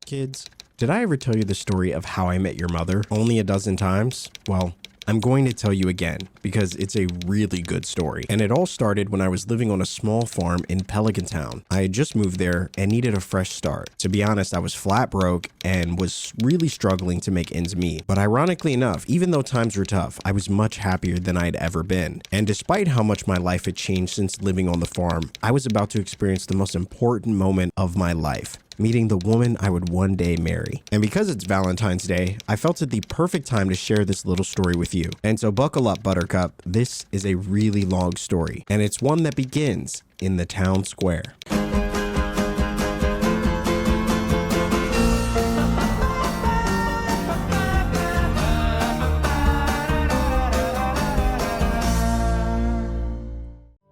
Kids, did I ever tell you the story of how I met your mother only a dozen times? Well, I'm going to tell you again because it's a really good story. And it all started when I was living on a small farm in Pelican Town. I had just moved there and needed a fresh start. To be honest, I was flat broke and was really struggling to make ends meet. But ironically enough, even though times were tough, I was much happier than I'd ever been. And despite how much my life had changed since living on the farm, I was about to experience the most important moment of my life. Meeting the woman I would one day marry. And because it's Valentine's Day, I felt it the perfect time to share this little story with you. And so buckle up, Buttercup. This is a really long story, and it's one that begins in the town square.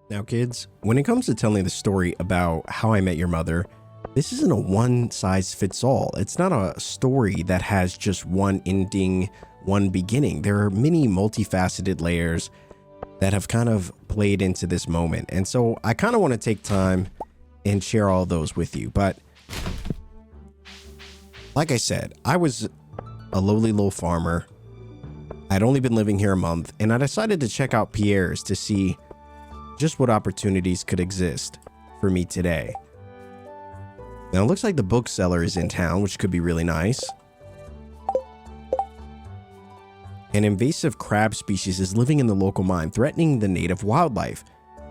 Now, kids, when it comes to telling the story about how I met your mother, this isn't a one-size-fits-all. It's not a story that has just one ending, one beginning. There are many multifaceted layers that have kind of played into this moment. And so I kind of want to take time and share all those with you. But like I said, I was a lowly little farmer. I'd only been living here a month, and I decided to check out Pierre's to see just what opportunities could exist for me today. Now, it looks like the bookseller is in town, which could be really nice. An invasive crab species is living in the local mine, threatening the native wildlife.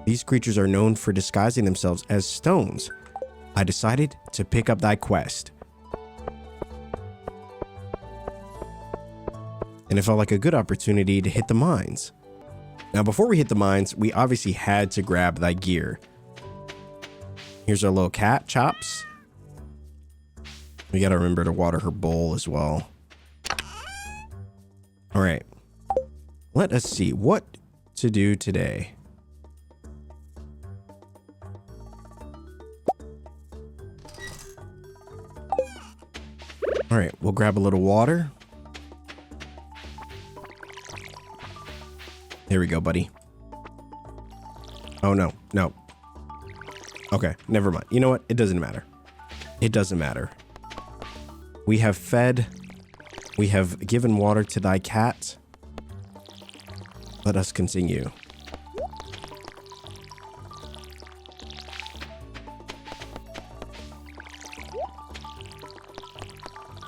These creatures are known for disguising themselves as stones. I decided to pick up thy quest. And it felt like a good opportunity to hit the mines. Now, before we hit the mines, we obviously had to grab thy gear. Here's our little cat, Chops. We gotta remember to water her bowl as well. All right, let us see what to do today. All right, we'll grab a little water. There we go, buddy. Oh, no. Okay, never mind. You know what? It doesn't matter. It doesn't matter. We have fed. We have given water to thy cat. Let us continue.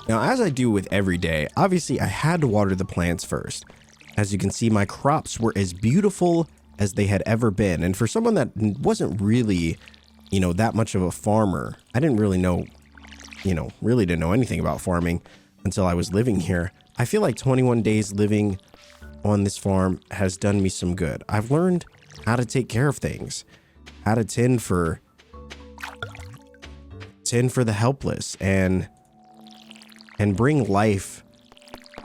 Now, as I do with every day, obviously I had to water the plants first. As you can see, my crops were as beautiful as they had ever been. And for someone that wasn't really, that much of a farmer, I didn't really know, really didn't know anything about farming until I was living here. I feel like 21 days living on this farm has done me some good. I've learned how to take care of things, how to tend for the helpless and bring life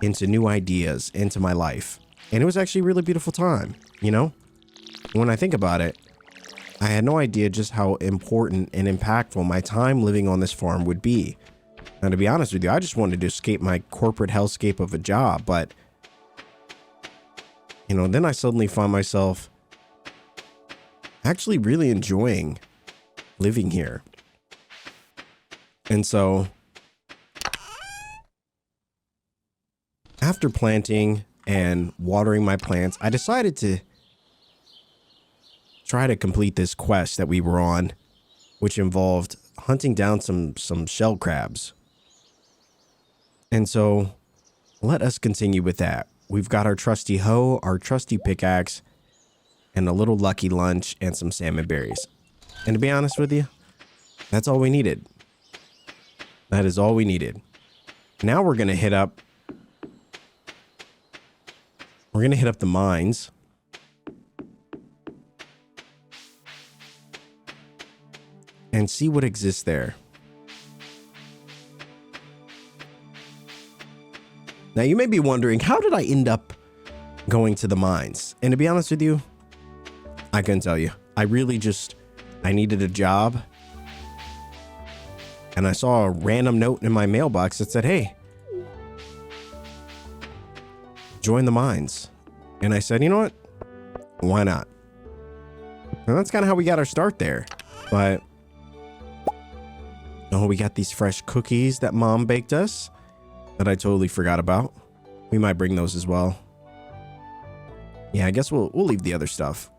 into new ideas into my life. And it was actually a really beautiful time, When I think about it, I had no idea just how important and impactful my time living on this farm would be. Now, to be honest with you, I just wanted to escape my corporate hellscape of a job, but, then I suddenly found myself actually really enjoying living here. And so, after planting and watering my plants, I decided to try to complete this quest that we were on, which involved hunting down some shell crabs. And so let us continue with that. We've got our trusty hoe, our trusty pickaxe, and a little lucky lunch and some salmon berries. And to be honest with you, that's all we needed. That is all we needed. Now we're going to hit up the mines. And see what exists there. Now, you may be wondering, how did I end up going to the mines? And to be honest with you, I couldn't tell you. I needed a job. And I saw a random note in my mailbox that said, hey, join the mines. And I said, you know what? Why not? And that's kind of how we got our start there. But Oh, we got these fresh cookies that Mom baked us that I totally forgot about. We might bring those as well. Yeah, I guess we'll leave the other stuff.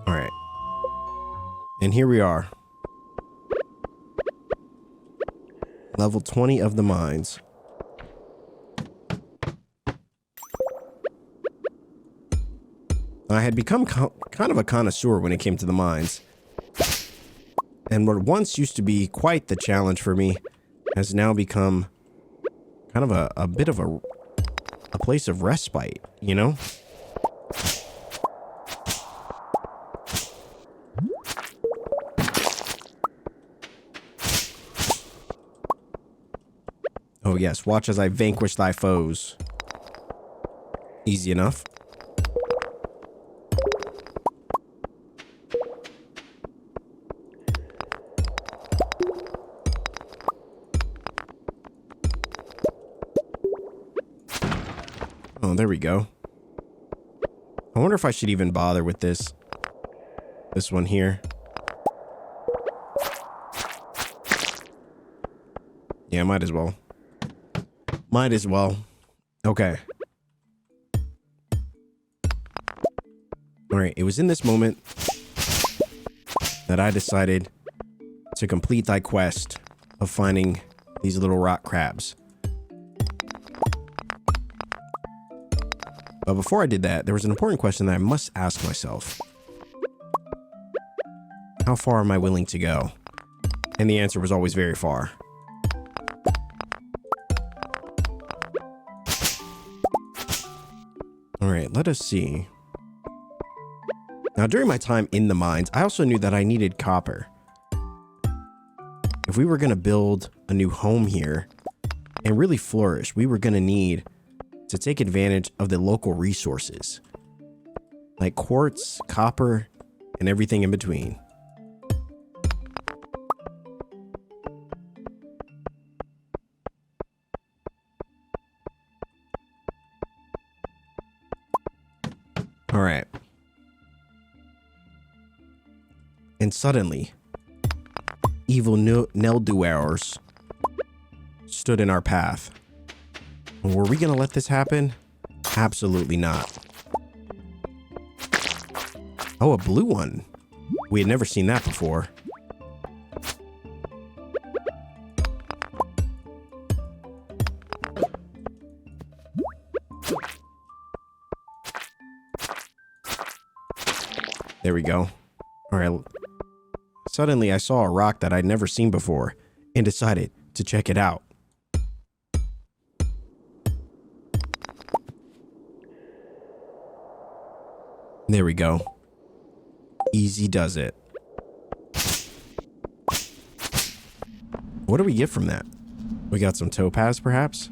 All right. And here we are. Level 20 of the mines. I had become kind of a connoisseur when it came to the mines. And what once used to be quite the challenge for me has now become kind of a bit of a place of respite, you know? Oh yes, watch as I vanquish thy foes. Easy enough. Oh, there we go. I wonder if I should even bother with this. This one here. Yeah, might as well. Might as well. Okay. Alright, it was in this moment that I decided to complete thy quest of finding these little rock crabs. But before I did that, there was an important question that I must ask myself. How far am I willing to go? And the answer was always very far. Alright, let us see. Now, during my time in the mines, I also knew that I needed copper. If we were going to build a new home here and really flourish, we were going to need to take advantage of the local resources, like quartz, copper, and everything in between. All right. And suddenly, evil Nelduers stood in our path. Were we gonna let this happen? Absolutely not. Oh, a blue one. We had never seen that before. There we go. All right. Suddenly, I saw a rock that I'd never seen before and decided to check it out. There we go. Easy does it. What do we get from that? We got some topaz, perhaps?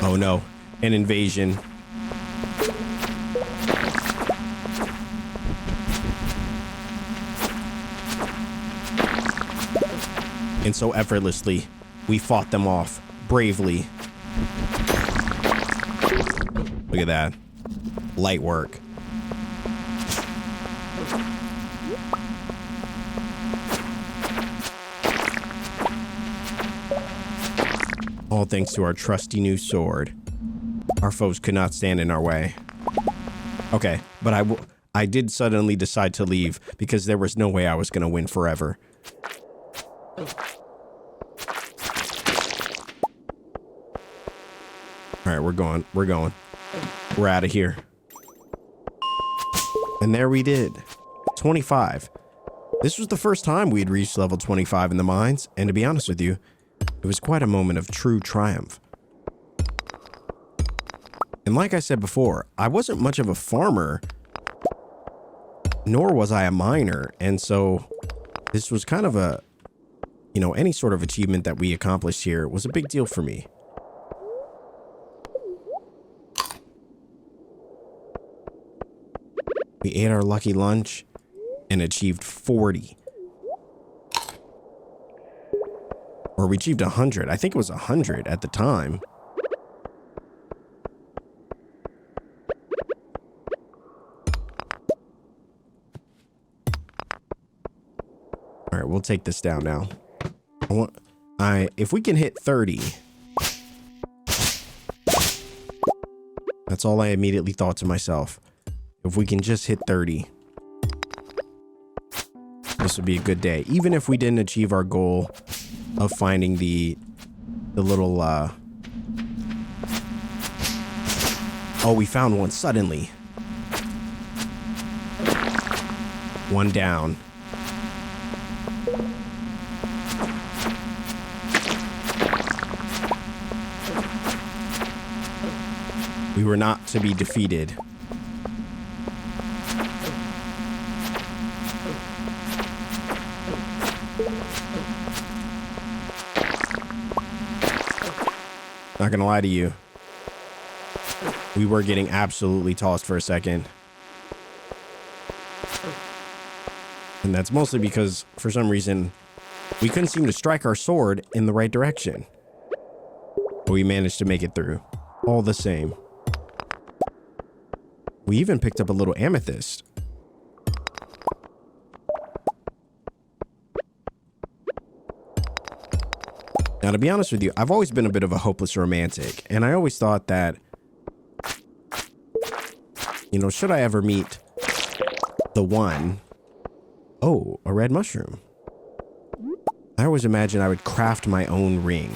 Oh no, an invasion. And so effortlessly, we fought them off bravely. Look at that. Light work. All thanks to our trusty new sword. Our foes could not stand in our way. Okay, but I did suddenly decide to leave because there was no way I was going to win forever. All right, we're going. We're out of here. And there we did. 25. This was the first time we had reached level 25 in the mines, and to be honest with you, it was quite a moment of true triumph. And like I said before, I wasn't much of a farmer, nor was I a miner, and so this was kind of a, you know, any sort of achievement that we accomplished here was a big deal for me. We ate our lucky lunch and achieved 40. Or we achieved 100. I think it was 100 at the time. right, we'll take this down now. If we can hit 30. That's all I immediately thought to myself. If we can just hit 30. This would be a good day. Even if we didn't achieve our goal of finding the little, Oh, we found one suddenly. One down. We were not to be defeated. Not gonna lie to you. We were getting absolutely tossed for a second. And that's mostly because, for some reason, we couldn't seem to strike our sword in the right direction. But we managed to make it through. All the same. We even picked up a little amethyst. Now, to be honest with you, I've always been a bit of a hopeless romantic, and I always thought that, you know, should I ever meet the one? Oh, a red mushroom. I always imagined I would craft my own ring.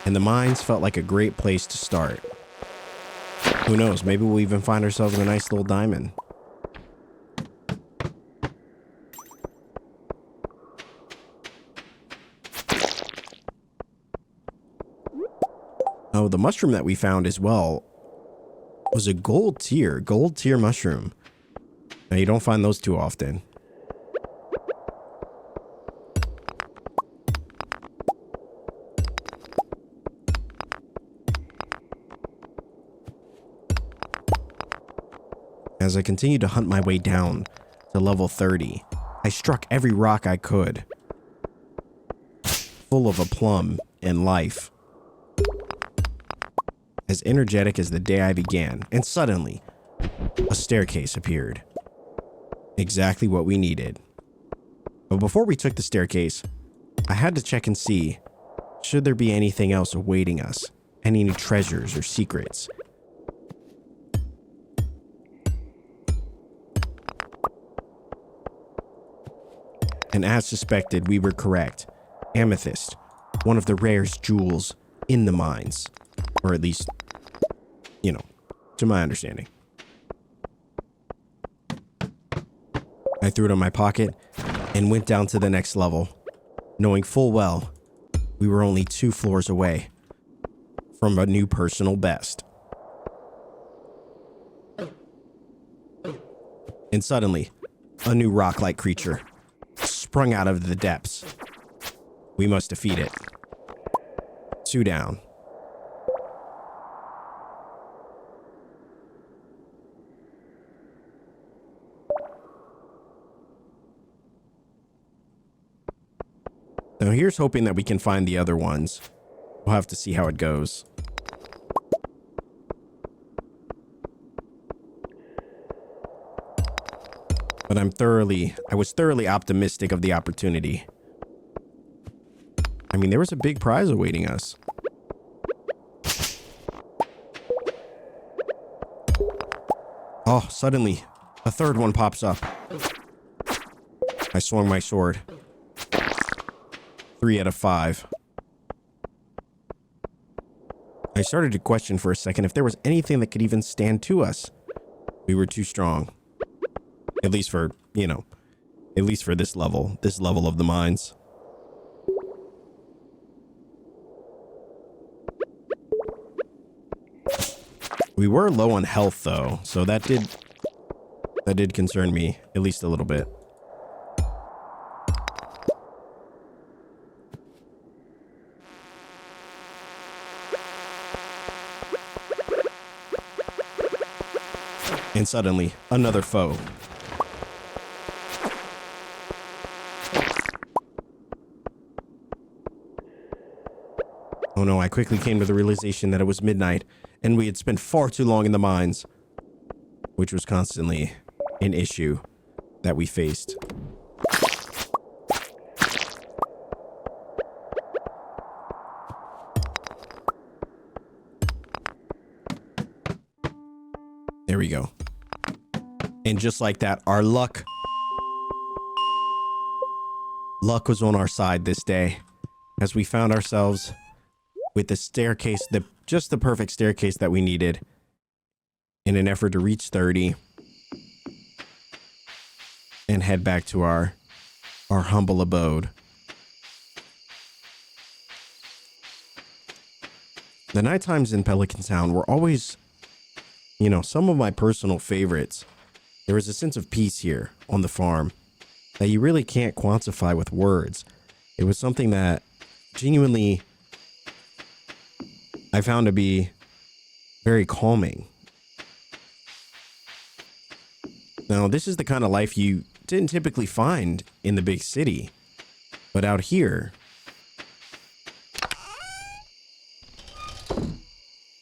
And the mines felt like a great place to start. Who knows, maybe we'll even find ourselves a nice little diamond. Oh, the mushroom that we found as well was a gold tier mushroom. Now, you don't find those too often. As I continued to hunt my way down to level 30, I struck every rock I could, full of aplomb and life. As energetic as the day I began, and suddenly, a staircase appeared. Exactly what we needed. But before we took the staircase, I had to check and see, should there be anything else awaiting us? Any new treasures or secrets? And as suspected, we were correct. Amethyst, one of the rarest jewels in the mines. Or at least, you know, to my understanding. I threw it in my pocket and went down to the next level, knowing full well we were only 2 floors away from a new personal best. And suddenly, a new rock-like creature sprung out of the depths. We must defeat it. 2 down. Now here's hoping that we can find the other ones. We'll have to see how it goes. But I was thoroughly optimistic of the opportunity. I mean, there was a big prize awaiting us. Oh, suddenly, a third one pops up. I swung my sword. 3 out of 5. I started to question for a second if there was anything that could even stand to us. We were too strong. At least for, you know, at least for this level of the mines. We were low on health though, so that did concern me at least a little bit. And suddenly, another foe. Oh no, I quickly came to the realization that it was midnight, and we had spent far too long in the mines, which was constantly an issue that we faced. There we go. And just like that, our luck was on our side this day, as we found ourselves with the staircase, just the perfect staircase that we needed in an effort to reach 30 and head back to our humble abode. The night times in Pelican Town were always, you know, some of my personal favorites. There was a sense of peace here on the farm that you really can't quantify with words. It was something that genuinely I found to be very calming. Now, this is the kind of life you didn't typically find in the big city, but out here,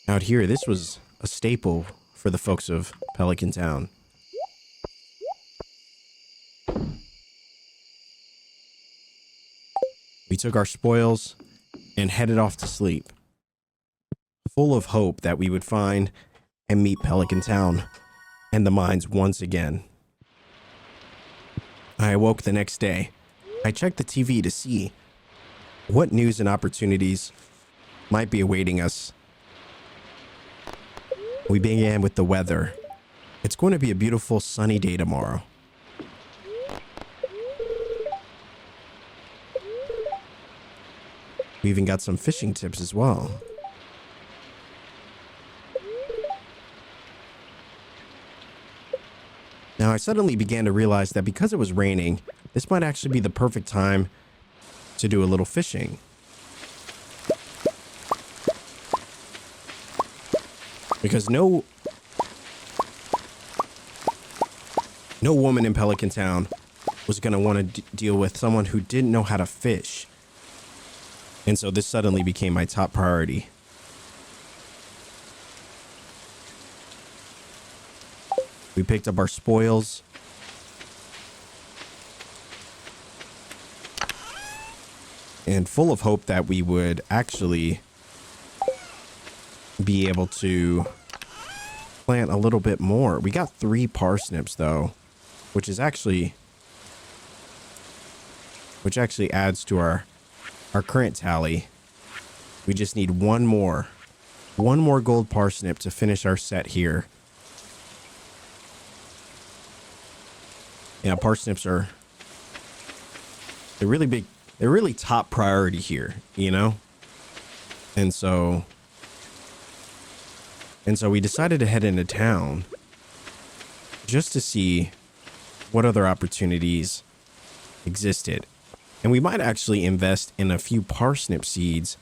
this was a staple for the folks of Pelican Town. We took our spoils and headed off to sleep, full of hope that we would find and meet Pelican Town and the mines once again. I awoke the next day. I checked the TV to see what news and opportunities might be awaiting us. We began with the weather. It's going to be a beautiful sunny day tomorrow. We even got some fishing tips as well. Now, I suddenly began to realize that because it was raining, this might actually be the perfect time to do a little fishing. Because no woman in Pelican Town was going to want to deal with someone who didn't know how to fish. And so this suddenly became my top priority. We picked up our spoils. And full of hope that we would actually be able to plant a little bit more. We got 3 parsnips though, which actually adds to our current tally. We just need one more gold parsnip to finish our set here. Yeah, parsnips they're really big. They're really top priority here, you know? And so we decided to head into town just to see what other opportunities existed. And we might actually invest in a few parsnip seeds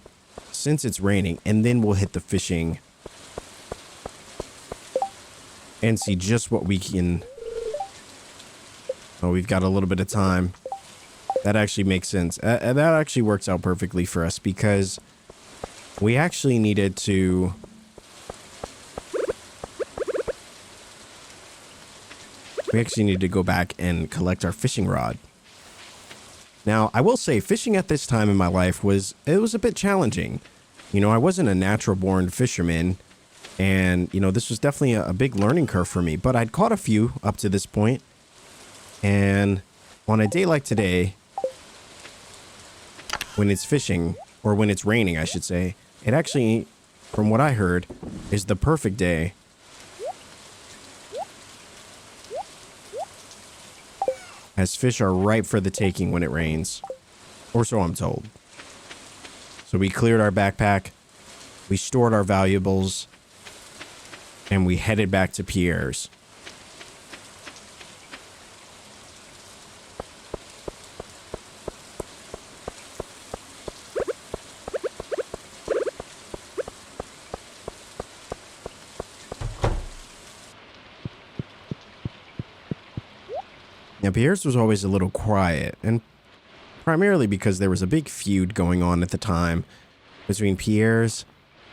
since it's raining, and then we'll hit the fishing and see just what we can. Oh, we've got a little bit of time. That actually makes sense. That actually works out perfectly for us because we actually needed to go back and collect our fishing rod. Now, I will say fishing at this time in my life was a bit challenging. You know, I wasn't a natural born fisherman, and you know, this was definitely a big learning curve for me, but I'd caught a few up to this point. And on a day like today, when it's fishing, or when it's raining, I should say, it actually, from what I heard, is the perfect day as fish are ripe for the taking when it rains, or so I'm told. So we cleared our backpack, we stored our valuables, and we headed back to Pierre's. Now, Pierre's was always a little quiet, and primarily because there was a big feud going on at the time between Pierre's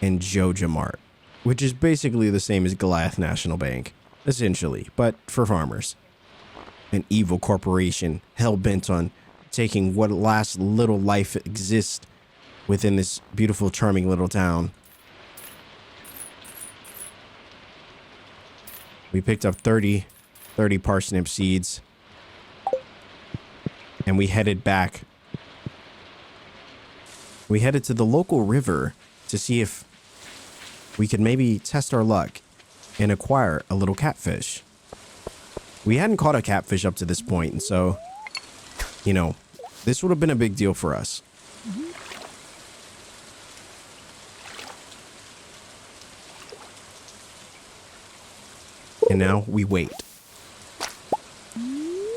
and Joja Mart, which is basically the same as Goliath National Bank, essentially, but for farmers. An evil corporation hell-bent on taking what last little life exists within this beautiful, charming little town. We picked up 30 parsnip seeds. And we headed back. We headed to the local river to see if we could maybe test our luck and acquire a little catfish. We hadn't caught a catfish up to this point, and so, you know, this would have been a big deal for us. And now we wait.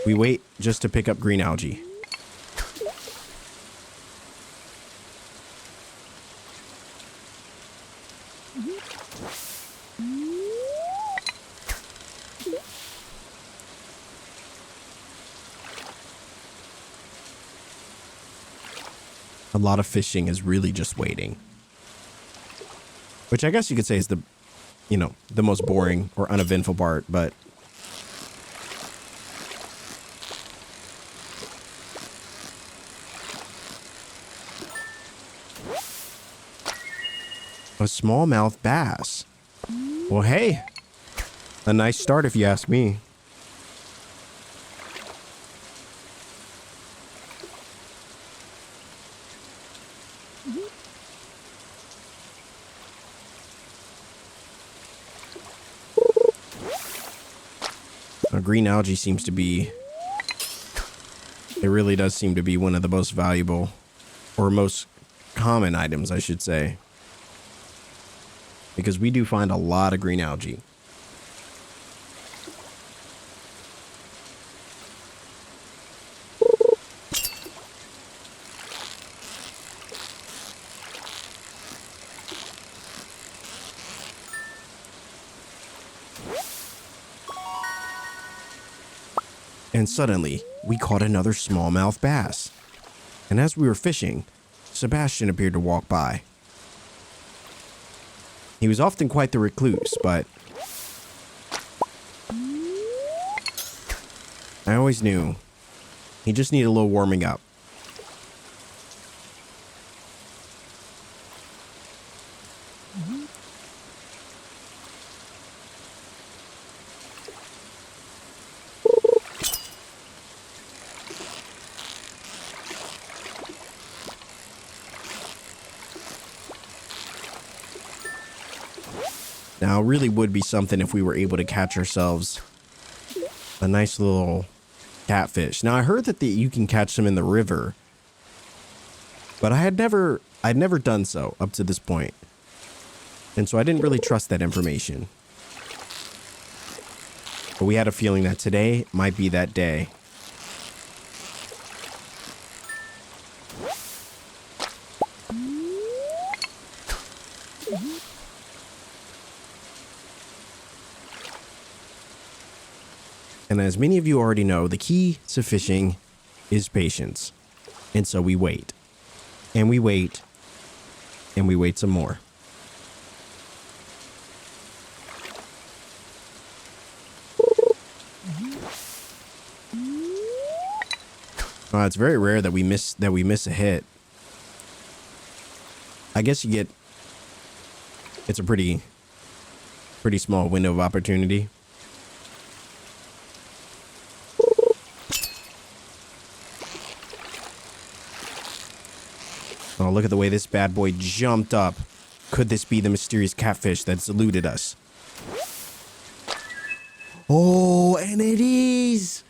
We wait just to pick up green algae. A lot of fishing is really just waiting. Which I guess you could say is the, you know, the most boring or uneventful part, but a smallmouth bass. Well, hey, a nice start if you ask me. Green algae seems to be, it really does seem to be one of the most valuable or most common items, I should say. Because we do find a lot of green algae. And suddenly, we caught another smallmouth bass. And as we were fishing, Sebastian appeared to walk by. He was often quite the recluse, but I always knew he just needed a little warming up. Now, it really would be something if we were able to catch ourselves a nice little catfish. Now, I heard that you can catch them in the river, but I'd never done so up to this point. And so I didn't really trust that information. But we had a feeling that today might be that day. And as many of you already know, the key to fishing is patience. And so we wait. And we wait. And we wait some more. It's very rare that we miss a hit. I guess you get, it's a pretty small window of opportunity. Oh, look at the way this bad boy jumped up. Could this be the mysterious catfish that's eluded us? Oh, and it is!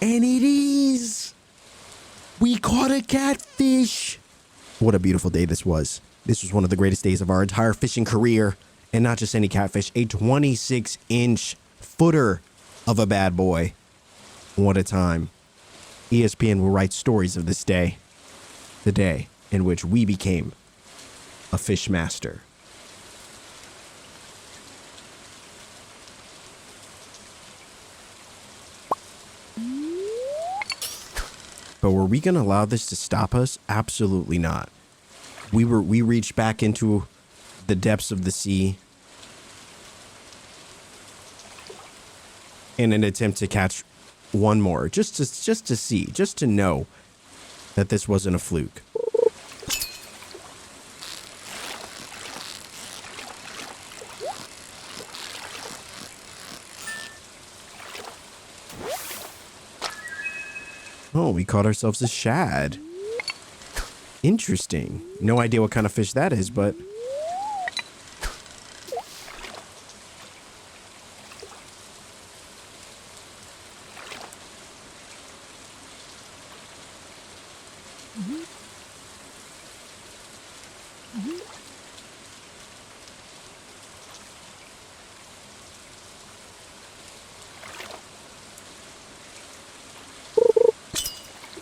And it is! We caught a catfish! What a beautiful day this was. This was one of the greatest days of our entire fishing career. And not just any catfish, a 26-inch footer of a bad boy. What a time. ESPN will write stories of this day. The day in which we became a fish master. But were we going to allow this to stop us? Absolutely not. We reached back into the depths of the sea in an attempt to catch one more, just to see, just to know that this wasn't a fluke. Oh, we caught ourselves a shad. Interesting. No idea what kind of fish that is, but...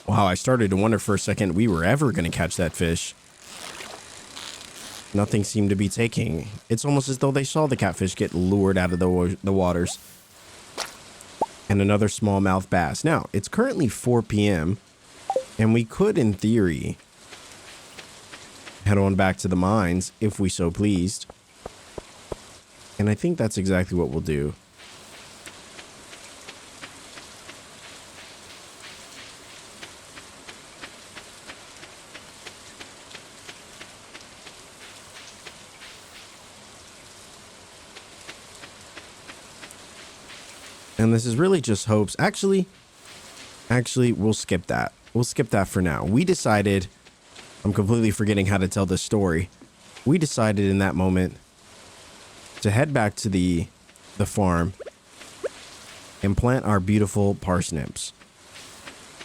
Wow, I started to wonder for a second we were ever going to catch that fish. Nothing seemed to be taking. It's almost as though they saw the catfish get lured out of the waters. And another smallmouth bass. Now, it's currently 4 p.m. and we could, in theory, head on back to the mines if we so pleased. And I think that's exactly what we'll do. And this is really just hopes. Actually, we'll skip that. We'll skip that for now. We decided, I'm completely forgetting how to tell this story. We decided in that moment to head back to the farm and plant our beautiful parsnips.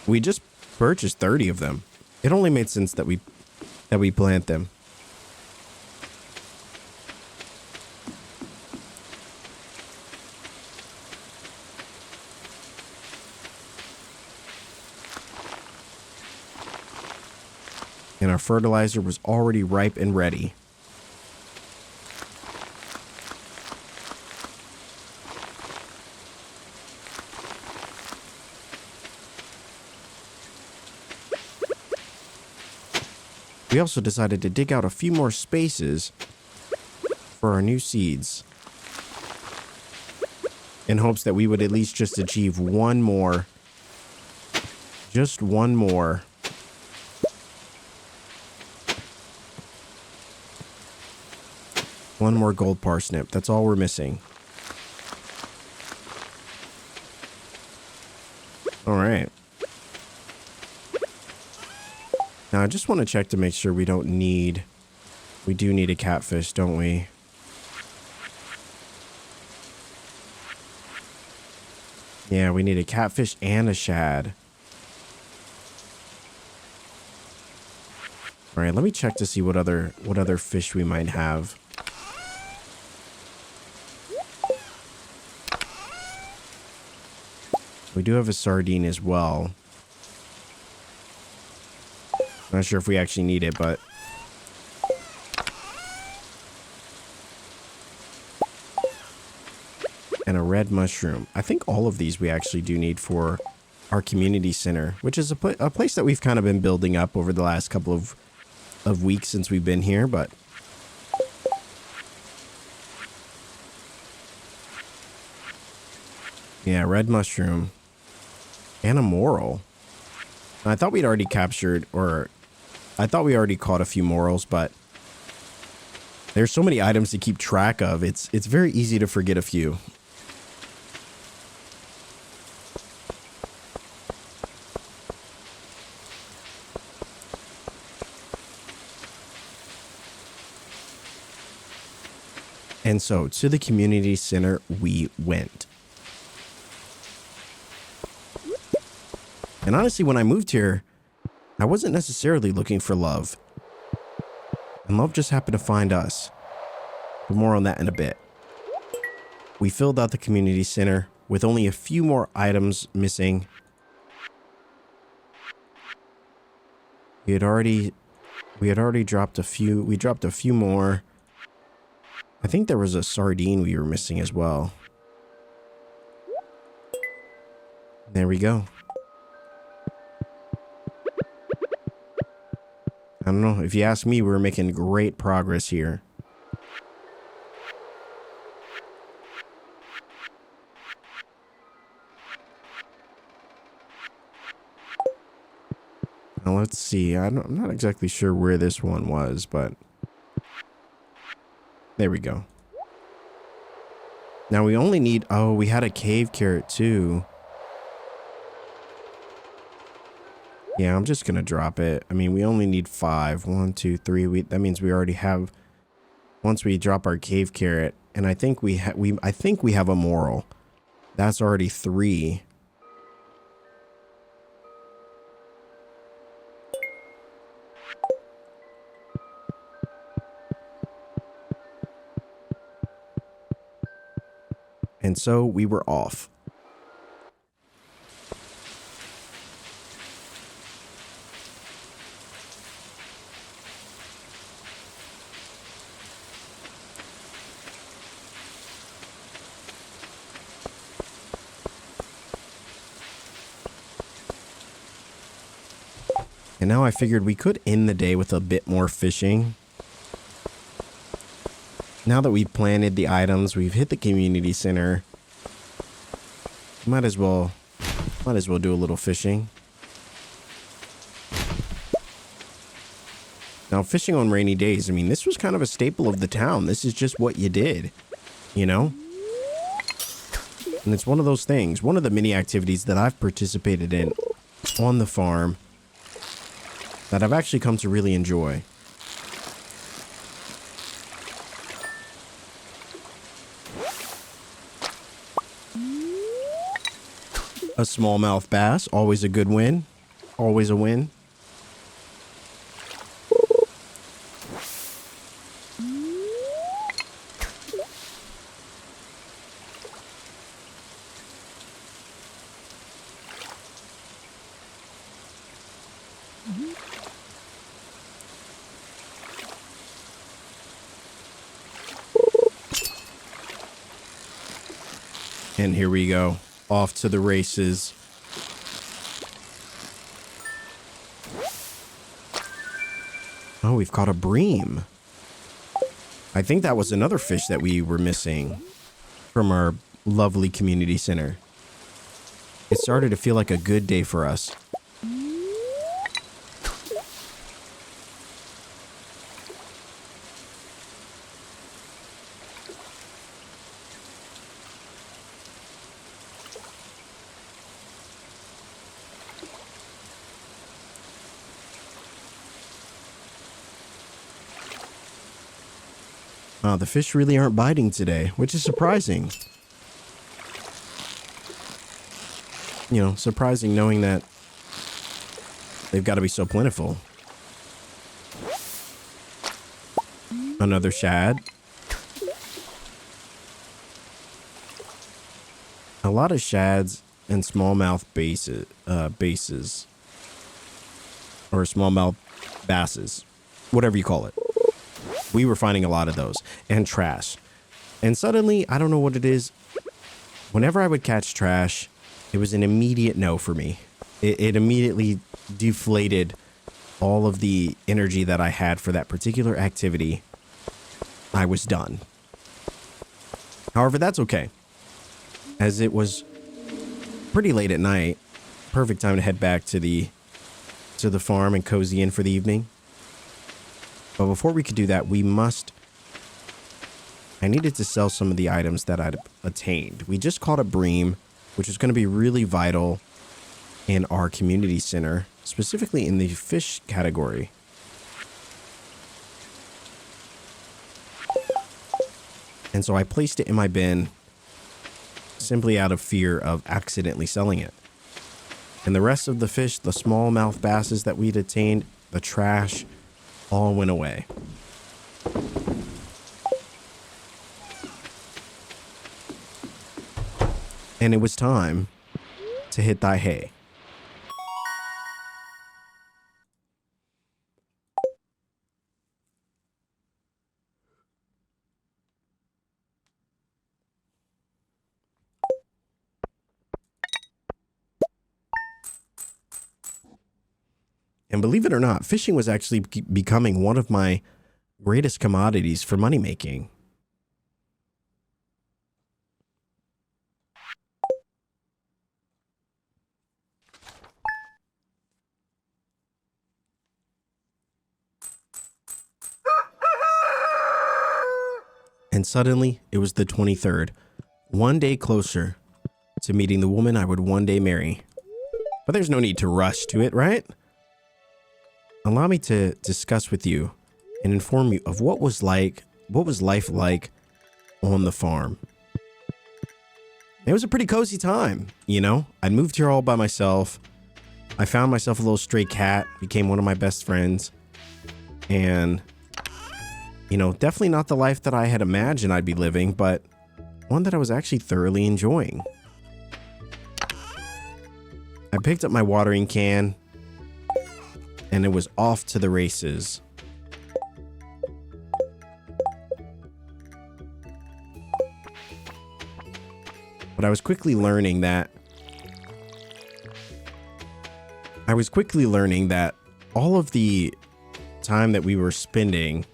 We just purchased 30 of them. It only made sense that we plant them. And our fertilizer was already ripe and ready. We also decided to dig out a few more spaces for our new seeds, in hopes that we would at least just achieve one more, just one more gold parsnip. That's all we're missing. All right. Now I just want to check to make sure we do need a catfish, don't we? Yeah, we need a catfish and a shad. All right, let me check to see what other fish we might have. We do have a sardine as well. Not sure if we actually need it, but... And a red mushroom. I think all of these we actually do need for our community center, which is a place that we've kind of been building up over the last couple of weeks since we've been here, but... Yeah, red mushroom. And a moral. I thought we'd already captured, or I thought we already caught a few morals, but there's so many items to keep track of. It's very easy to forget a few. And so to the community center we went. And honestly, when I moved here, I wasn't necessarily looking for love. And love just happened to find us. But more on that in a bit. We filled out the community center with only a few more items missing. We had already dropped a few. We dropped a few more. I think there was a sardine we were missing as well. There we go. I don't know. If you ask me, we're making great progress here. Now let's see. I'm not exactly sure where this one was, but there we go. Now we only need... Oh, we had a cave carrot too. Yeah, I'm just gonna drop it. I mean, we only need 5. 1, 2, 3. That means we already have. Once we drop our cave carrot, and I think I think we have a moral. That's already 3. And so we were off. And now I figured we could end the day with a bit more fishing. Now that we've planted the items, we've hit the community center. Might as well do a little fishing. Now, fishing on rainy days, I mean, this was kind of a staple of the town. This is just what you did, you know? And it's one of those things, one of the many activities that I've participated in on the farm that I've actually come to really enjoy. A smallmouth bass, always a good win. Always a win. And here we go, off to the races. Oh, we've caught a bream. I think that was another fish that we were missing from our lovely community center. It started to feel like a good day for us. The fish really aren't biting today, which is surprising. You know, surprising knowing that they've got to be so plentiful. Another shad. A lot of shads and smallmouth bases. Or smallmouth basses. Whatever you call it. We were finding a lot of those. And trash. And suddenly, I don't know what it is. Whenever I would catch trash, it was an immediate no for me. It immediately deflated all of the energy that I had for that particular activity. I was done. However, that's okay. As it was pretty late at night. Perfect time to head back to the farm and cozy in for the evening. But before we could do that, I needed to sell some of the items that I'd attained. We just caught a bream, which is going to be really vital in our community center, specifically in the fish category. And so I placed it in my bin simply out of fear of accidentally selling it. And the rest of the fish, the smallmouth basses that we'd attained, the trash, all went away. And it was time to hit thy hay. And believe it or not, fishing was actually becoming one of my greatest commodities for money making. And suddenly, it was the 23rd, one day closer to meeting the woman I would one day marry. But there's no need to rush to it, right? allow me to discuss with you and inform you of what was life like on the farm. It was a pretty cozy time, you know? I moved here all by myself. I found myself a little stray cat, became one of my best friends. And, you know, definitely not the life that I had imagined I'd be living, but one that I was actually thoroughly enjoying. I picked up my watering can, and it was off to the races. But I was quickly learning that all of the time that we were spending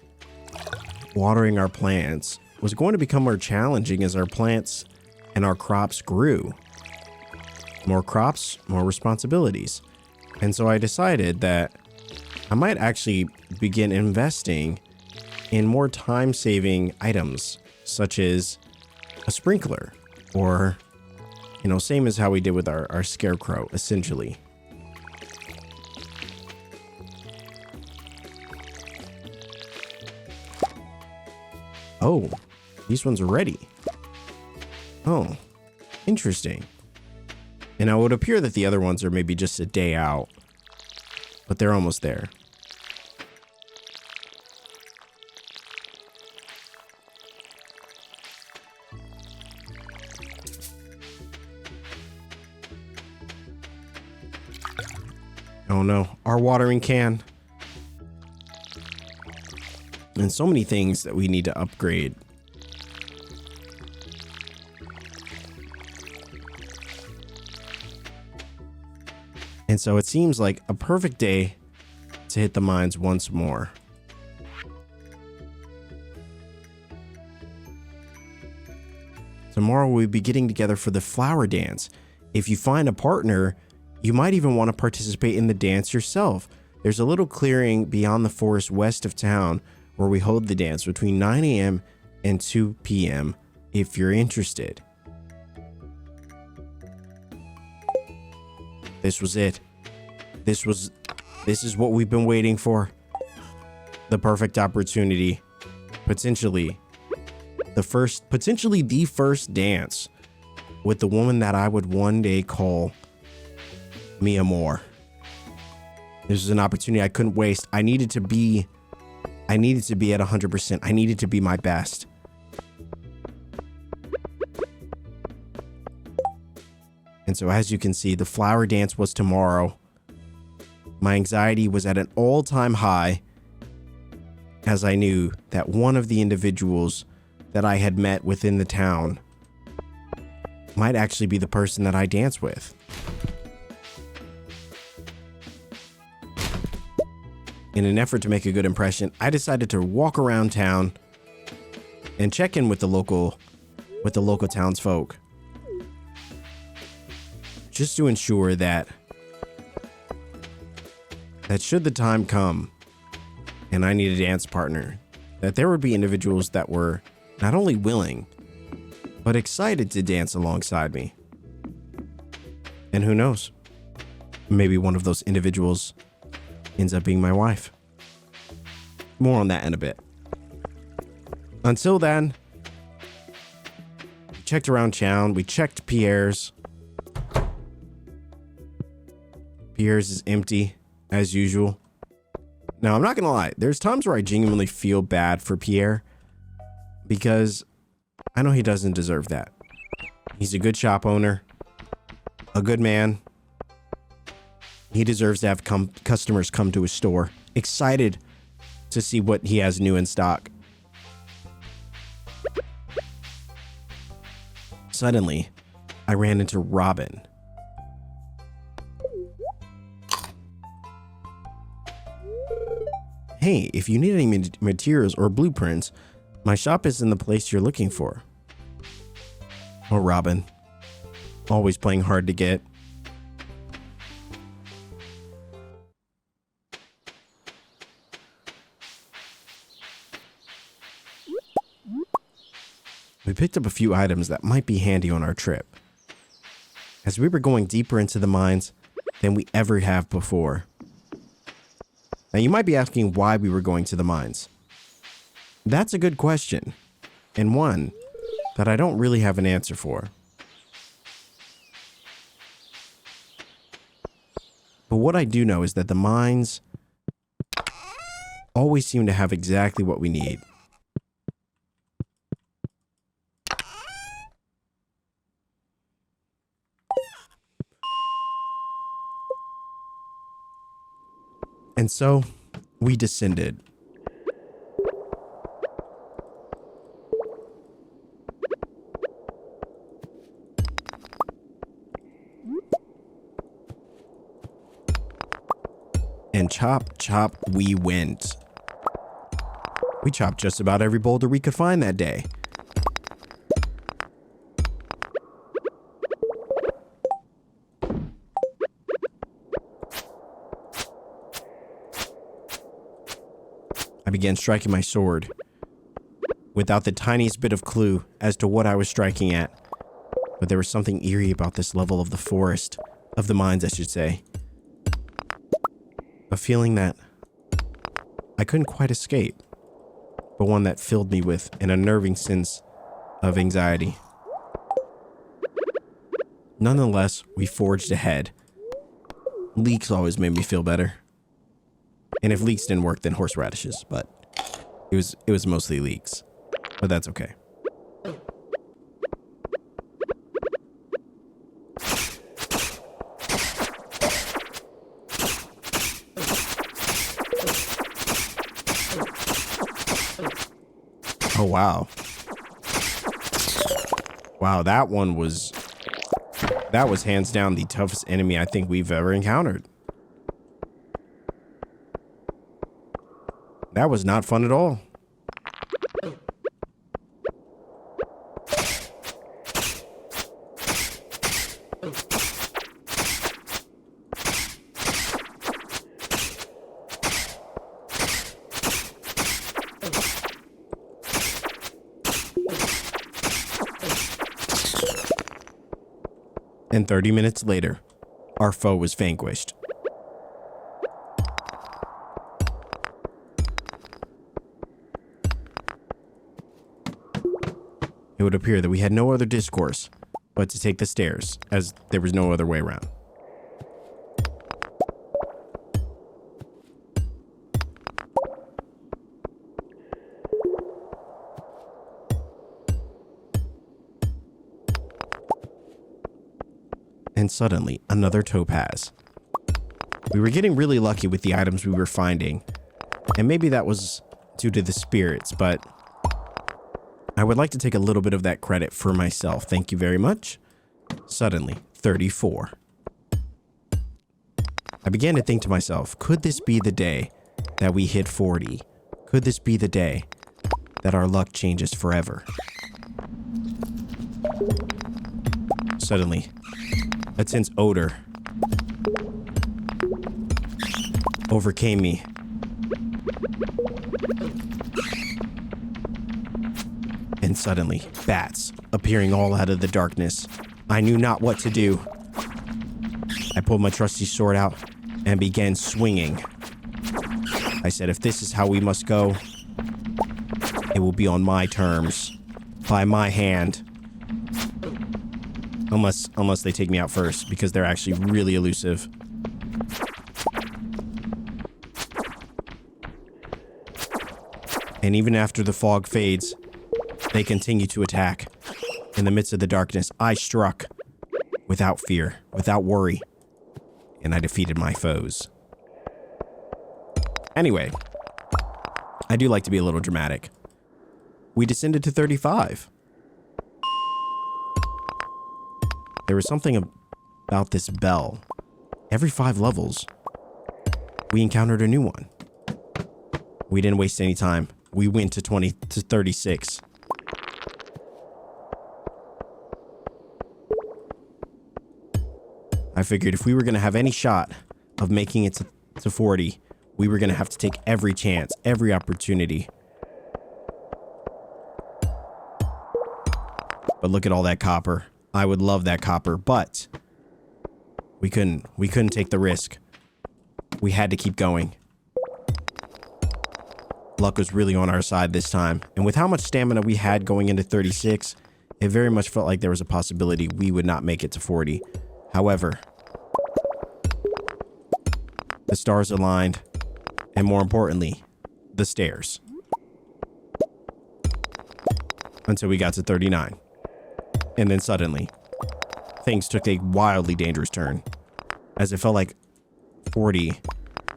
watering our plants was going to become more challenging as our plants and our crops grew. More crops, more responsibilities. And so I decided that I might actually begin investing in more time-saving items, such as a sprinkler, or, you know, same as how we did with our scarecrow, essentially. Oh, these ones are ready. Oh, interesting. And now it would appear that the other ones are maybe just a day out, but they're almost there. Oh no, our watering can. And so many things that we need to upgrade. And so it seems like a perfect day to hit the mines once more. Tomorrow we'll be getting together for the flower dance. If you find a partner, you might even want to participate in the dance yourself. There's a little clearing beyond the forest west of town where we hold the dance between 9 a.m. and 2 p.m. if you're interested. This was it. This is what we've been waiting for. The perfect opportunity. Potentially the first dance with the woman that I would one day call mi amor. This was an opportunity I couldn't waste. I needed to be at 100%. I needed to be my best. And so as you can see, the flower dance was tomorrow. My anxiety was at an all-time high as I knew that one of the individuals that I had met within the town might actually be the person that I dance with. In an effort to make a good impression, I decided to walk around town and check in with the local townsfolk, just to ensure that should the time come and I need a dance partner, that there would be individuals that were not only willing, but excited to dance alongside me. And who knows, maybe one of those individuals ends up being my wife. More on that in a bit. Until then, we checked around town. We checked Pierre's. Pierre's is empty, as usual. Now, I'm not gonna lie. There's times where I genuinely feel bad for Pierre, because I know he doesn't deserve that. He's a good shop owner, a good man. He deserves to have customers come to his store, excited to see what he has new in stock. Suddenly, I ran into Robin. Hey, if you need any materials or blueprints, my shop is in the place you're looking for. Oh, Robin. Always playing hard to get. We picked up a few items that might be handy on our trip, as we were going deeper into the mines than we ever have before. Now, you might be asking why we were going to the mines. That's a good question, and one that I don't really have an answer for. But what I do know is that the mines always seem to have exactly what we need. And so, we descended. And chop, chop, we went. We chopped just about every boulder we could find that day. I began striking my sword without the tiniest bit of clue as to what I was striking at. But there was something eerie about this level of the forest, of the mines, I should say. A feeling that I couldn't quite escape, but one that filled me with an unnerving sense of anxiety. Nonetheless, we forged ahead. Leeks always made me feel better. And if leeks didn't work, then horseradishes, but it was mostly leeks. But that's okay. Oh, wow. Wow, that was hands down the toughest enemy I think we've ever encountered. That was not fun at all. And 30 minutes later, our foe was vanquished. It would appear that we had no other discourse but to take the stairs, as there was no other way around. And suddenly, another topaz. We were getting really lucky with the items we were finding, and maybe that was due to the spirits, but I would like to take a little bit of that credit for myself. Thank you very much. Suddenly, 34. I began to think to myself, could this be the day that we hit 40? Could this be the day that our luck changes forever? Suddenly, a tense odor overcame me. And suddenly, bats appearing all out of the darkness. I knew not what to do. I pulled my trusty sword out and began swinging. I said, if this is how we must go, it will be on my terms, by my hand. Unless they take me out first, because they're actually really elusive. And even after the fog fades, they continue to attack. In the midst of the darkness, I struck without fear, without worry, and I defeated my foes. Anyway, I do like to be a little dramatic. We descended to 35. There was something about this bell. Every 5 levels, we encountered a new one. We didn't waste any time. We went to 36. I figured if we were going to have any shot of making it to 40, we were going to have to take every chance, every opportunity. But look at all that copper. I would love that copper, but we couldn't take the risk. We had to keep going. Luck was really on our side this time. And with how much stamina we had going into 36, it very much felt like there was a possibility we would not make it to 40. However, the stars aligned, and more importantly, the stairs. Until we got to 39. And then suddenly, things took a wildly dangerous turn, as it felt like 40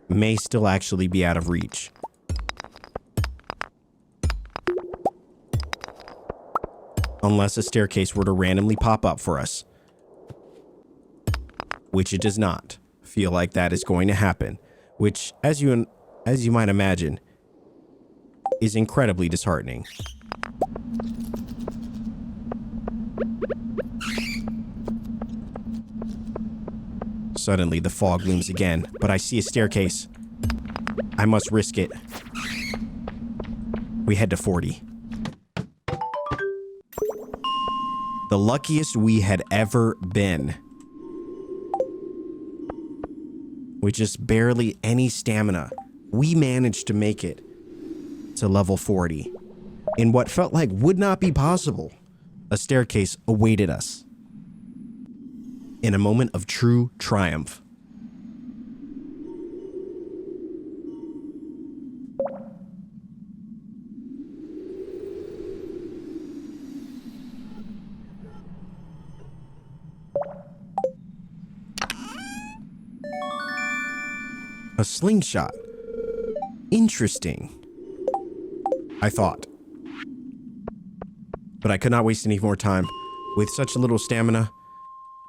may still actually be out of reach. Unless a staircase were to randomly pop up for us. Which it does not feel like that is going to happen. Which, as you might imagine, is incredibly disheartening. Suddenly, the fog looms again, but I see a staircase. I must risk it. We head to 40. The luckiest we had ever been. With just barely any stamina, we managed to make it to level 40. In what felt like would not be possible, a staircase awaited us. In a moment of true triumph. A slingshot. Interesting, I thought. But I could not waste any more time. With such little stamina,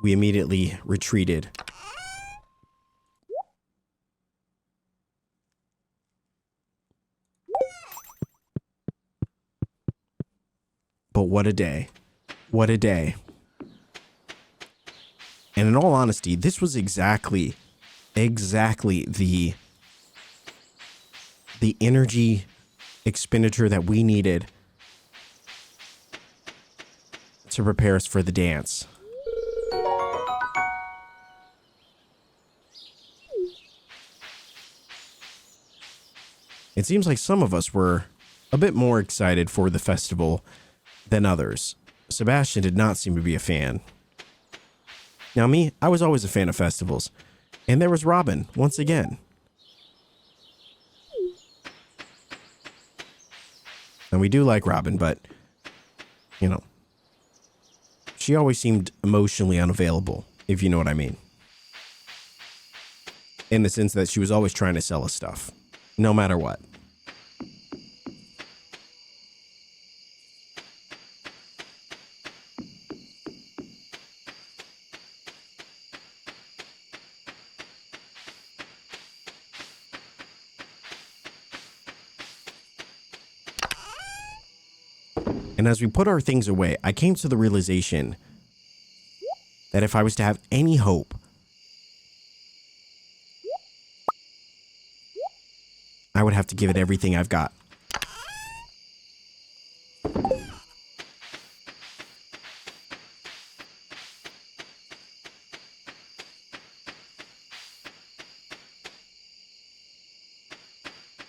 we immediately retreated. But what a day. What a day. And in all honesty, this was exactly the energy expenditure that we needed to prepare us for the dance. It seems like some of us were a bit more excited for the festival than others. Sebastian did not seem to be a fan. Now me, I was always a fan of festivals. And there was Robin, once again. And we do like Robin, but, you know, she always seemed emotionally unavailable, if you know what I mean. In the sense that she was always trying to sell us stuff, no matter what. And as we put our things away, I came to the realization that if I was to have any hope, I would have to give it everything I've got.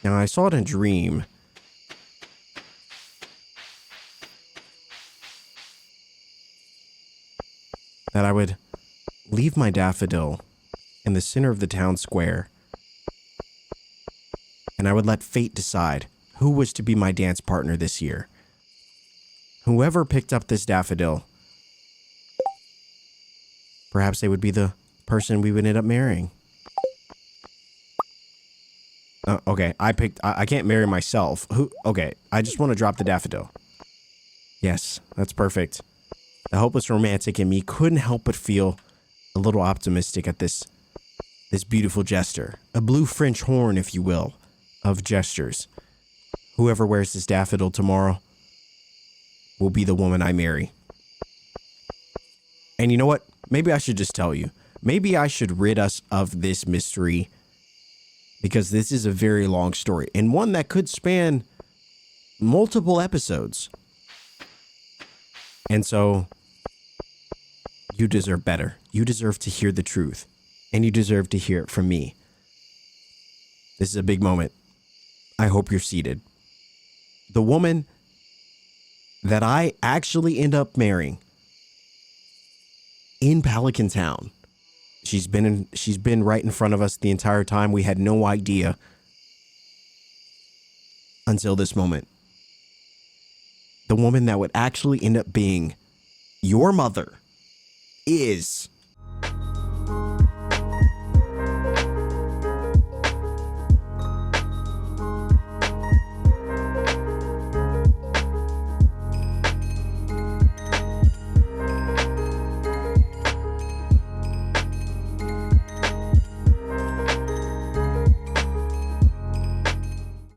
Now, I saw it in a dream. That I would leave my daffodil in the center of the town square, and I would let fate decide who was to be my dance partner this year. Whoever picked up this daffodil, perhaps they would be the person we would end up marrying. Okay, I can't marry myself. Okay, I just want to drop the daffodil. Yes, that's perfect. The hopeless romantic in me couldn't help but feel a little optimistic at this beautiful gesture. A blue French horn, if you will, of gestures. Whoever wears this daffodil tomorrow will be the woman I marry. And you know what? Maybe I should just tell you. Maybe I should rid us of this mystery, because this is a very long story and one that could span multiple episodes. And so you deserve better. You deserve to hear the truth, and you deserve to hear it from me. This is a big moment. I hope you're seated. The woman that I actually end up marrying in Pelican Town. She's been right in front of us the entire time. We had no idea until this moment. The woman that would actually end up being your mother is